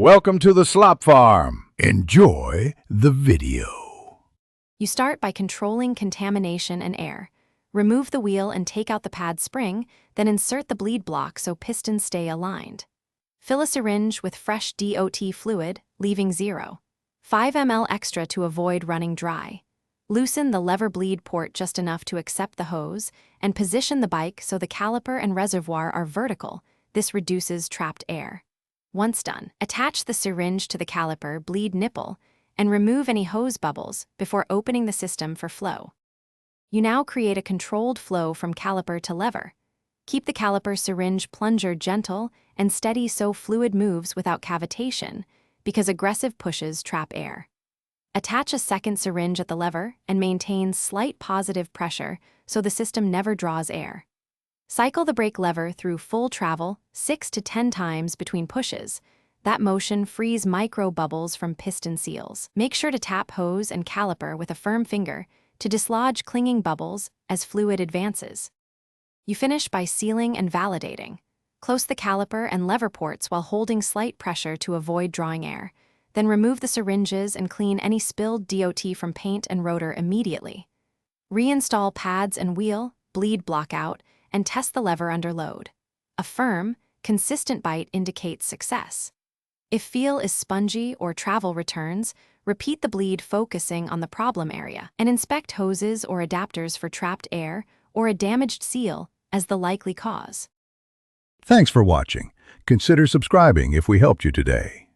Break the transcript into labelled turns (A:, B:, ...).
A: Welcome to the slop farm. Enjoy the video.
B: You start by controlling contamination and air. Remove the wheel and take out the pad spring, then insert the bleed block so pistons stay aligned. Fill a syringe with fresh DOT fluid, leaving 0.5 ml extra to avoid running dry. Loosen the lever bleed port just enough to accept the hose, and position the bike so the caliper and reservoir are vertical. This reduces trapped air. Once done, attach the syringe to the caliper bleed nipple and remove any hose bubbles before opening the system for flow. You now create a controlled flow from caliper to lever. Keep the caliper syringe plunger gentle and steady so fluid moves without cavitation, because aggressive pushes trap air. Attach a second syringe at the lever and maintain slight positive pressure so the system never draws air. Cycle the brake lever through full travel 6 to 10 times between pushes. That motion frees micro bubbles from piston seals. Make sure to tap hose and caliper with a firm finger to dislodge clinging bubbles as fluid advances. You finish by sealing and validating. Close the caliper and lever ports while holding slight pressure to avoid drawing air. Then remove the syringes and clean any spilled DOT from paint and rotor immediately. Reinstall pads and wheel, bleed block out, and test the lever under load. A firm, consistent bite indicates success. If feel is spongy or travel returns, repeat the bleed focusing on the problem area, and inspect hoses or adapters for trapped air or a damaged seal as the likely cause.
A: Thanks for watching. Consider subscribing if we helped you today.